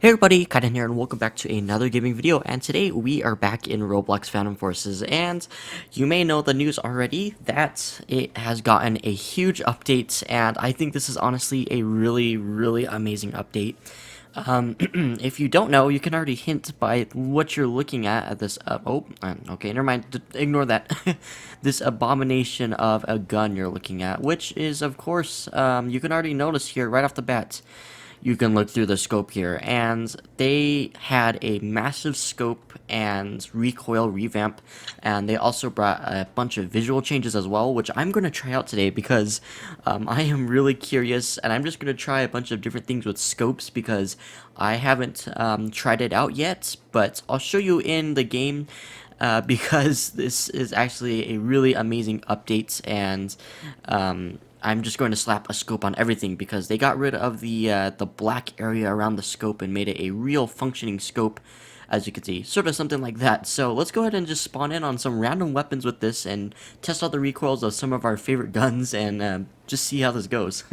Hey everybody, Kaiden here and welcome back to another gaming video, and today we are back in Roblox Phantom Forces, and you may know the news already that it has gotten a huge update, and I think this is honestly a really amazing update. If you don't know, you can already hint by what you're looking at this, okay, never mind, ignore that. This abomination of a gun you're looking at, which is, of course, you can already notice here right off the bat. You can look through the scope here, and they had a massive scope and recoil revamp, and they also brought a bunch of visual changes as well, which I'm going to try out today because I am really curious, and I'm just going to try a bunch of different things with scopes because I haven't tried it out yet, but I'll show you in the game. Because this is actually a really amazing update, and I'm just going to slap a scope on everything because they got rid of the black area around the scope and made it a real functioning scope, as you can see, sort of something like that. So let's go ahead and just spawn in on some random weapons with this and test out the recoils of some of our favorite guns and just see how this goes.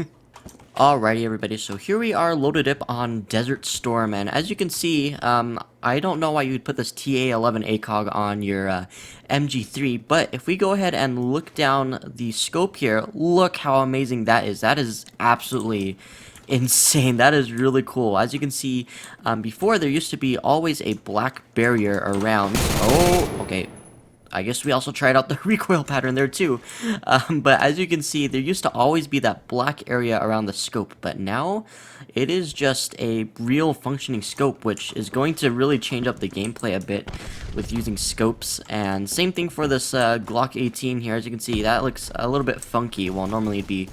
Alrighty everybody, so here we are loaded up on Desert Storm, and as you can see, I don't know why you'd put this TA11 ACOG on your MG3, but if we go ahead and look down the scope here, look how amazing that is. That is absolutely insane. That is really cool. As you can see, before there used to be always a black barrier around. Oh, okay. I guess we also tried out the recoil pattern there too. But as you can see, there used to always be that black area around the scope, but now it is just a real functioning scope, which is going to really change up the gameplay a bit with using scopes. And same thing for this Glock 18 here. As you can see, that looks a little bit funky. Well, normally it'd be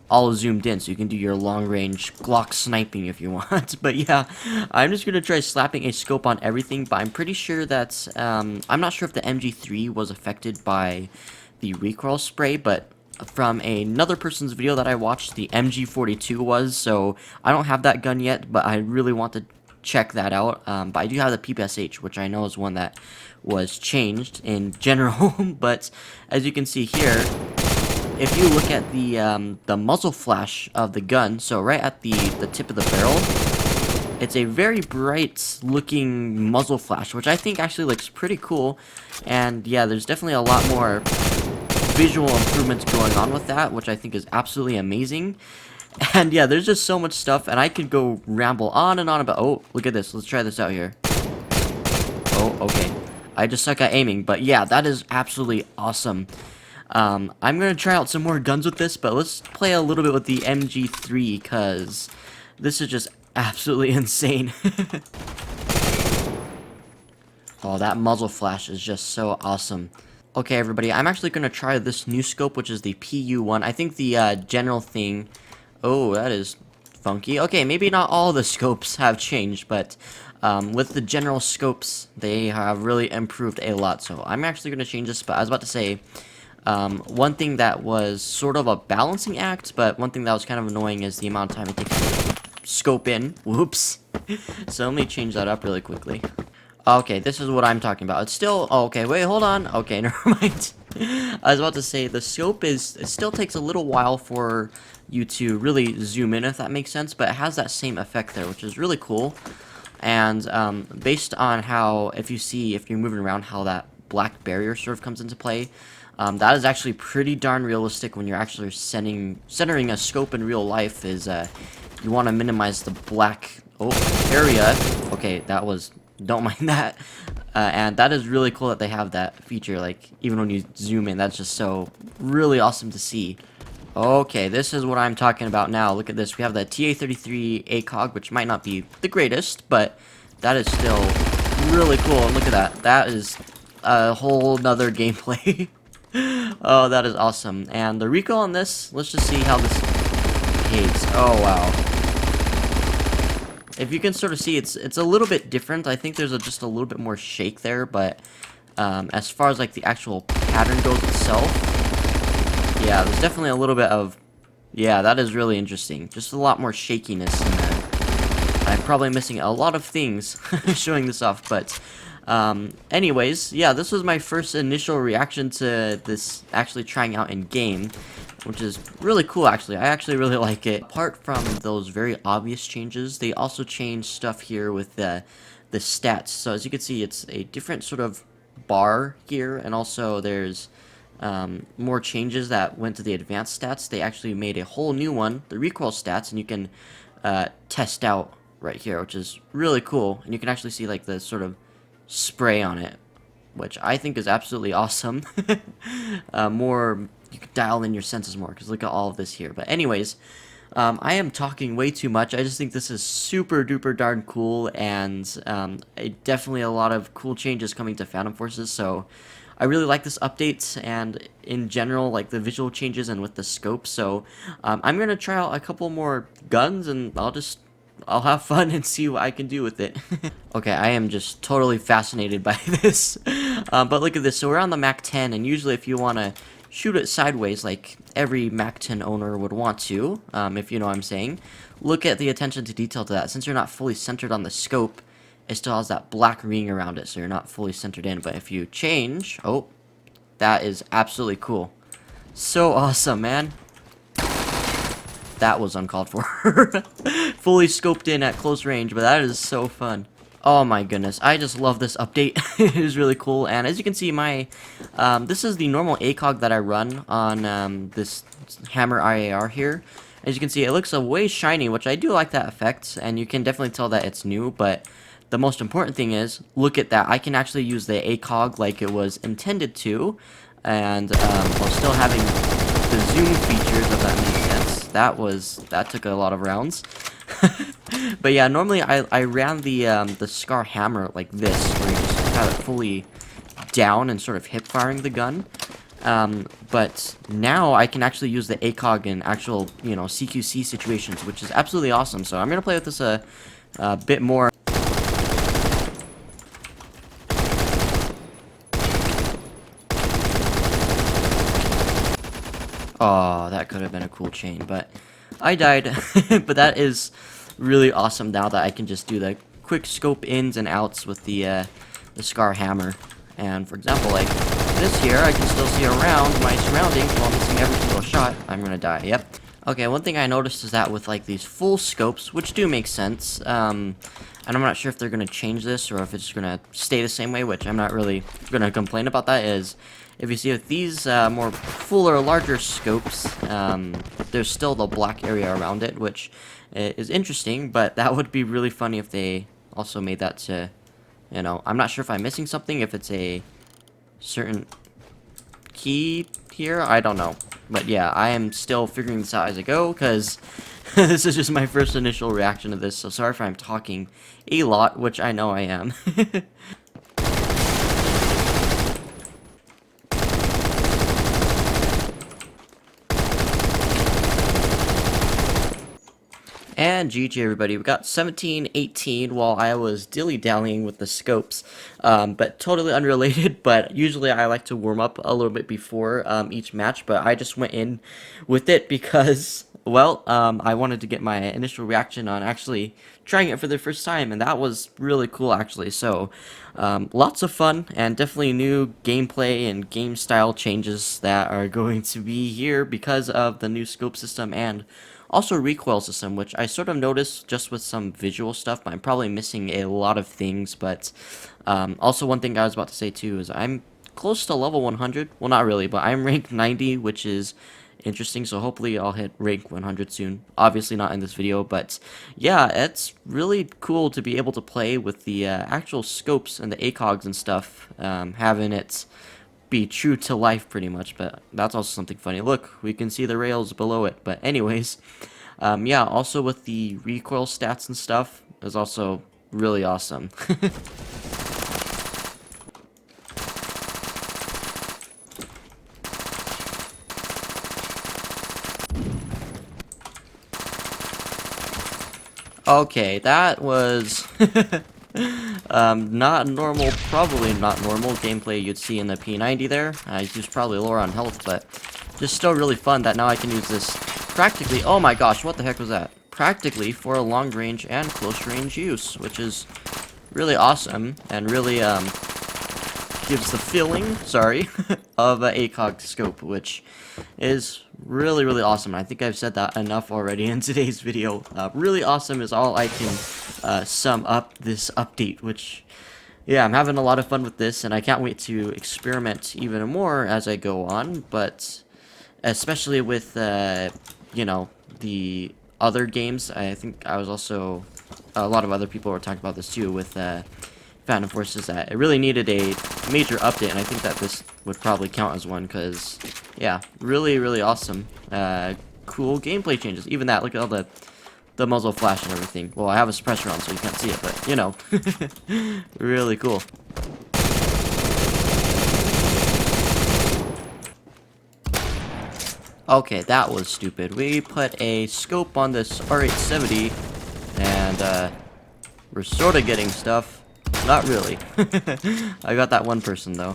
all zoomed in, so you can do your long-range Glock sniping if you want. But yeah, I'm just gonna try slapping a scope on everything, but I'm pretty sure that I'm not sure if the MG3 was affected by the recoil spray, but from another person's video that I watched, the Mg42 was, so I don't have that gun yet, but I really want to check that out. But I do have the PPSH, which I know is one that was changed in general. But as you can see here, if you look at the muzzle flash of the gun, so right at the tip of the barrel, it's a very bright looking muzzle flash, which I think actually looks pretty cool. And yeah, there's definitely a lot more visual improvements going on with that, which I think is absolutely amazing. And yeah, there's just so much stuff, and I could go ramble on and on about. Oh, look at this. Let's try this out here. Oh, okay. I just suck at aiming, but yeah, that is absolutely awesome. I'm gonna try out some more guns with this, but let's play a little bit with the MG3, because this is just absolutely insane. Oh, that muzzle flash is just so awesome. Okay, everybody, I'm actually gonna try this new scope, which is the PU1. I think the general thing... Oh, that is funky. Okay, maybe not all the scopes have changed, but with the general scopes, they have really improved a lot. So I'm actually gonna change this, but I was about to say... one thing that was sort of a balancing act, but one thing that was kind of annoying is the amount of time it takes to scope in. Whoops. So let me change that up really quickly. Okay, this is what I'm talking about. It's still... Oh, okay, wait, hold on. Okay, never mind. I was about to say, the scope is... It still takes a little while for you to really zoom in, if that makes sense, but it has that same effect there, which is really cool. And based on how, if you're moving around, how that black barrier sort of comes into play, that is actually pretty darn realistic when you're actually centering a scope in real life. Is you want to minimize the black area. Okay, that was... Don't mind that. And that is really cool that they have that feature, like, even when you zoom in, that's just so really awesome to see. Okay, this is what I'm talking about now. Look at this. We have the TA33 ACOG, which might not be the greatest, but that is still really cool. And look at that. That is a whole nother gameplay. Oh, that is awesome. And the recoil on this, let's just see how this behaves. Oh, wow. If you can sort of see, it's a little bit different. I think there's just a little bit more shake there, but as far as like the actual pattern goes itself, yeah, there's definitely a little bit of, yeah, that is really interesting. Just a lot more shakiness in there. I'm probably missing a lot of things showing this off, but anyways, yeah, this was my first initial reaction to this actually trying out in game. which is really cool actually. I actually really like it. Apart from those very obvious changes, they also changed stuff here with the stats. So as you can see, it's a different sort of bar here, and also there's more changes that went to the advanced stats. They actually made a whole new one, the recoil stats, and you can test out right here, which is really cool. And you can actually see like the sort of spray on it, which I think is absolutely awesome. More, you can dial in your senses more, because look at all of this here. But anyways, I am talking way too much. I just think this is super duper darn cool, and definitely a lot of cool changes coming to Phantom Forces. So I really like this update, and in general, like the visual changes and with the scope. So I'm gonna try out a couple more guns, and I'll have fun and see what I can do with it. Okay, I am just totally fascinated by this. But look at this. So we're on the Mac 10, and usually if you want to shoot it sideways like every Mac 10 owner would want to, if you know what I'm saying, look at the attention to detail to that. Since you're not fully centered on the scope, it still has that black ring around it, so you're not fully centered in. But if you change, oh, that is absolutely cool. So awesome, man. That was uncalled for. Fully scoped in at close range, but that is so fun. Oh my goodness, I just love this update. It is really cool, and as you can see, my this is the normal ACOG that I run on this Hammer IAR here. As you can see, it looks a way shiny, which I do like that effect, and you can definitely tell that it's new. But the most important thing is, look at that. I can actually use the ACOG like it was intended to, and while still having the zoom features, if that makes sense. That took a lot of rounds. But yeah, normally I ran the Scar Hammer like this, where you just have it fully down and sort of hip firing the gun. But now I can actually use the ACOG in actual, CQC situations, which is absolutely awesome. So I'm gonna play with this a bit more. Oh, that could have been a cool chain, but I died. But that is really awesome now that I can just do the quick scope ins and outs with the Scar Hammer. And for example, like this here, I can still see around my surroundings while missing every single shot. I'm gonna die, yep. Okay, one thing I noticed is that with like these full scopes, which do make sense, and I'm not sure if they're gonna change this or if it's gonna stay the same way, which I'm not really gonna complain about that, is if you see with these more fuller, larger scopes, there's still the black area around it, which is interesting, but that would be really funny if they also made that to, I'm not sure if I'm missing something, if it's a certain key here, I don't know. But yeah, I am still figuring this out as I go, because this is just my first initial reaction to this, so sorry if I'm talking a lot, which I know I am. And GG everybody, we got 17-18 while I was dilly-dallying with the scopes, but totally unrelated. But usually I like to warm up a little bit before each match, but I just went in with it because, well, I wanted to get my initial reaction on actually trying it for the first time, and that was really cool actually. So lots of fun, and definitely new gameplay and game style changes that are going to be here because of the new scope system and also recoil system, which I sort of noticed just with some visual stuff, but I'm probably missing a lot of things. But also one thing I was about to say too is I'm close to level 100. Well, not really, but I'm ranked 90, which is interesting. So hopefully I'll hit rank 100 soon. Obviously not in this video, but yeah, it's really cool to be able to play with the actual scopes and the ACOGs and stuff, having it be true to life pretty much. But that's also something funny. Look, we can see the rails below it. But anyways, yeah, also with the recoil stats and stuff is also really awesome. Okay, that was not normal, probably not normal gameplay you'd see in the P90 there. I used probably lower on health, but just still really fun that now I can use this practically, oh my gosh, what the heck was that? Practically for a long range and close range use, which is really awesome and really gives the feeling, sorry, of a ACOG scope, which is really, really awesome. I think I've said that enough already in today's video. Really awesome is all I can sum up this update, which, yeah, I'm having a lot of fun with this, and I can't wait to experiment even more as I go on, but especially with, you know, the other games. I think I was also, a lot of other people were talking about this too, with Phantom Forces, that it really needed a major update, and I think that this would probably count as one, because, yeah, really, really awesome. Cool gameplay changes. Even that, look at all the muzzle flash and everything. Well, I have a suppressor on, so you can't see it, but, you know, really cool. Okay, that was stupid. We put a scope on this R870, and, we're sort of getting stuff. Not really. I got that one person, though.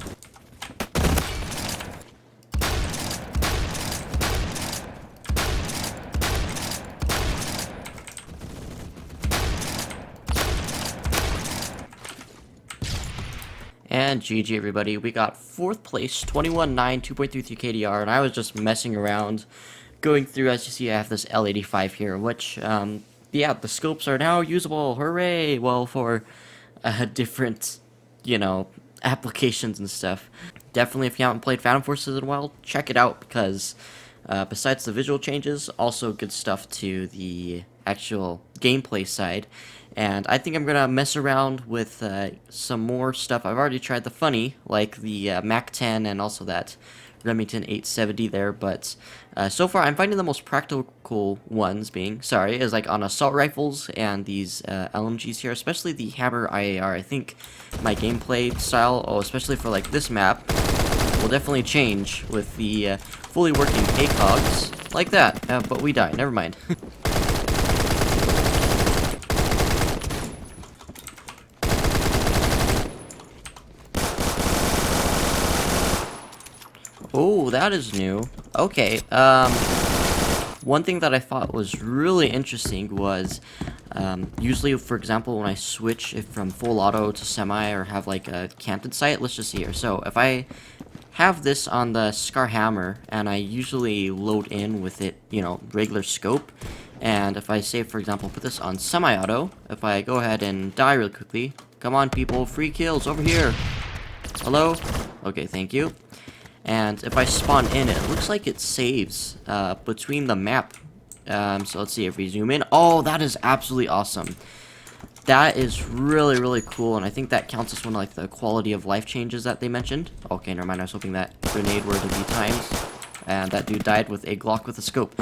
And GG, everybody. We got 4th place, 21.9, 2.33 KDR, and I was just messing around, going through. As you see, I have this L85 here, which, yeah, the scopes are now usable. Hooray! Well, for different, you know, applications and stuff. Definitely, if you haven't played Phantom Forces in a while, check it out, because besides the visual changes, also good stuff to the actual gameplay side. And I think I'm gonna mess around with some more stuff. I've already tried the funny, like the Mac 10 and also that Remington 870 there, but so far I'm finding the most practical ones being, is like on assault rifles and these LMGs here, especially the Hammer IAR. I think my gameplay style, especially for like this map, will definitely change with the fully working ACOGs like that. But we die, never mind. Oh, that is new. Okay, one thing that I thought was really interesting was, usually, for example, when I switch it from full auto to semi or have like a canted sight, let's just see here. So if I have this on the Scar Hammer and I usually load in with it, you know, regular scope, and if I say, for example, put this on semi-auto, if I go ahead and die real quickly, come on people, free kills over here. Hello? Okay, thank you. And if I spawn in, it looks like it saves between the map. So let's see if we zoom in. Oh, that is absolutely awesome. That is really, really cool, and I think that counts as one of like the quality of life changes that they mentioned. Okay, never mind. I was hoping that grenade were to be timed, and that dude died with a Glock with a scope.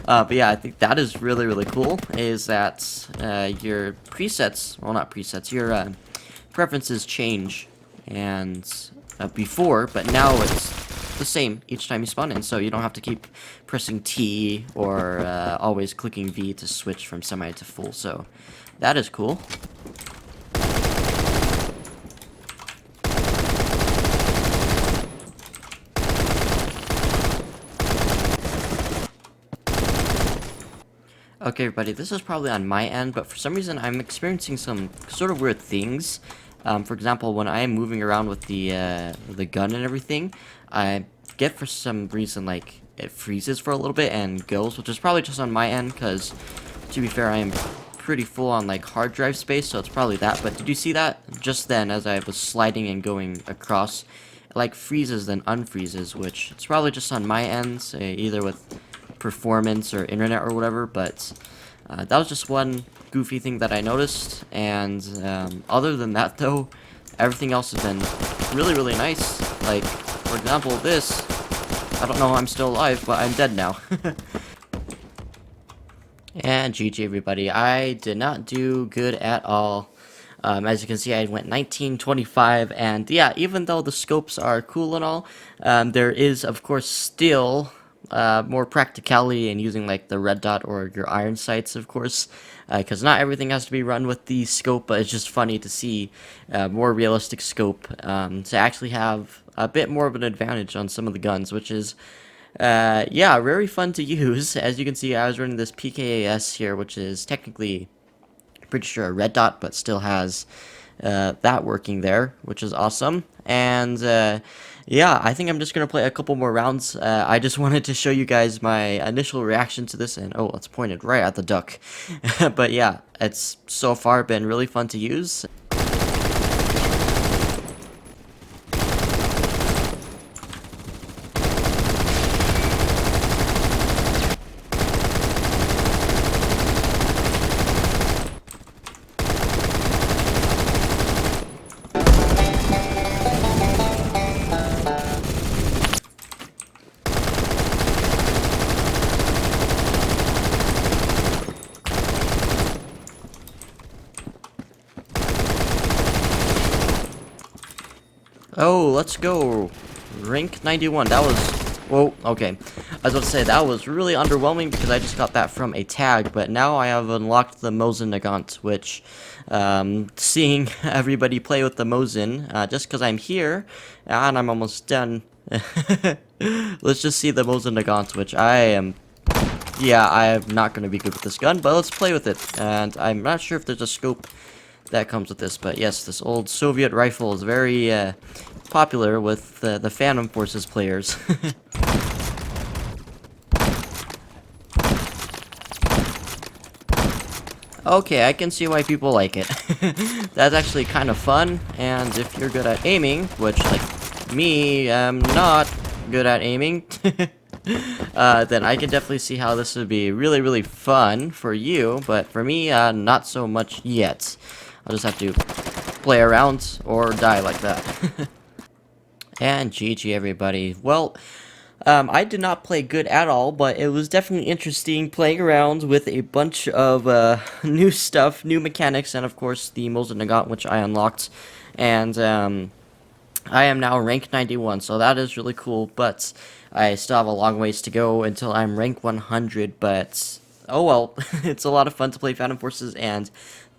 But yeah, I think that is really, really cool. Is that your presets? Well, not presets. Your preferences change, and before, but now it's the same each time you spawn in, so you don't have to keep pressing T or always clicking V to switch from semi to full, so that is cool. Okay, everybody, this is probably on my end, but for some reason I'm experiencing some sort of weird things. For example, when I am moving around with the gun and everything, I get, for some reason, like, it freezes for a little bit and goes, which is probably just on my end, because, to be fair, I am pretty full on, like, hard drive space, so it's probably that. But did you see that? Just then, as I was sliding and going across, it, like, freezes then unfreezes, which it's probably just on my end, either with performance or internet or whatever, but that was just one goofy thing that I noticed, and other than that, though, everything else has been really, really nice. Like, for example, this, I don't know how I'm still alive, but I'm dead now. And GG, everybody, I did not do good at all. As you can see, I went 1925, and yeah, even though the scopes are cool and all, there is, of course, still more practicality in using like the red dot or your iron sights, of course, because not everything has to be run with the scope, but it's just funny to see more realistic scope to actually have a bit more of an advantage on some of the guns, which is yeah, very fun to use. As you can see, I was running this PKAS here, which is technically pretty sure a red dot, but still has that working there, which is awesome. And yeah, I think I'm just gonna play a couple more rounds. I just wanted to show you guys my initial reaction to this, and oh, it's pointed right at the duck. But yeah, it's so far been really fun to use. Oh, let's go. Rank 91. That was... Whoa, okay. I was about to say, that was really underwhelming because I just got that from a tag, but now I have unlocked the Mosin Nagant, which, seeing everybody play with the Mosin, just because I'm here, and I'm almost done, let's just see the Mosin Nagant, which I am... Yeah, I am not going to be good with this gun, but let's play with it, and I'm not sure if there's a scope that comes with this, but yes, this old Soviet rifle is very popular with the Phantom Forces players. Okay, I can see why people like it. That's actually kind of fun, and if you're good at aiming, which, like, me, I'm not good at aiming, then I can definitely see how this would be really, really fun for you, but for me, not so much yet. I'll just have to play around or die like that. And GG everybody. Well, I did not play good at all, but it was definitely interesting playing around with a bunch of new stuff, new mechanics, and of course the Mosin Nagant, which I unlocked. And I am now rank 91, so that is really cool, but I still have a long ways to go until I'm rank 100, but oh well, it's a lot of fun to play Phantom Forces, and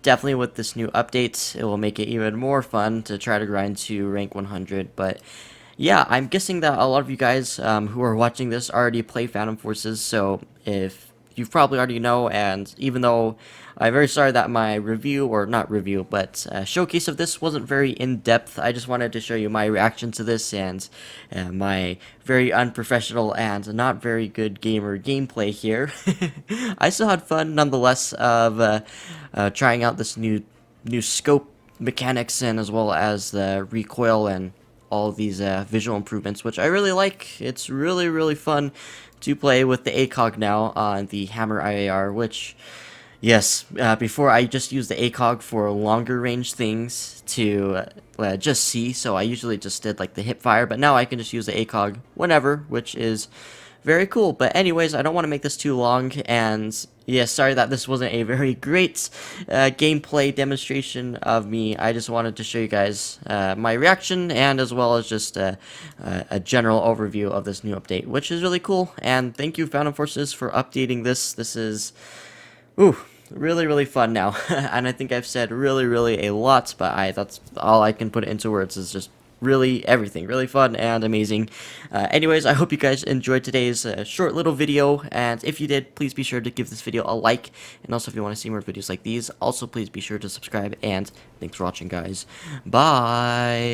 definitely with this new update, it will make it even more fun to try to grind to rank 100, but yeah, I'm guessing that a lot of you guys who are watching this already play Phantom Forces, so if you probably already know, and even though I'm very sorry that my review, or not review, but showcase of this wasn't very in-depth, I just wanted to show you my reaction to this and my very unprofessional and not very good gamer gameplay here. I still had fun nonetheless of trying out this new scope mechanics, and as well as the recoil and all of these visual improvements, which I really like. It's really, really fun to play with the ACOG now on the Hammer IAR, which, yes, before I just used the ACOG for longer range things to just see, so I usually just did like the hip fire, but now I can just use the ACOG whenever, which is very cool. But anyways, I don't want to make this too long, and yeah, sorry that this wasn't a very great gameplay demonstration of me. I just wanted to show you guys my reaction, and as well as just a general overview of this new update, which is really cool. And thank you, Phantom Forces, for updating this. This is, ooh, really, really fun now. And I think I've said really, really a lot, but that's all I can put into words, is just really everything, really fun and amazing. Anyways, I hope you guys enjoyed today's short little video, and if you did, please be sure to give this video a like, and also if you want to see more videos like these, also please be sure to subscribe, and thanks for watching, guys. Bye!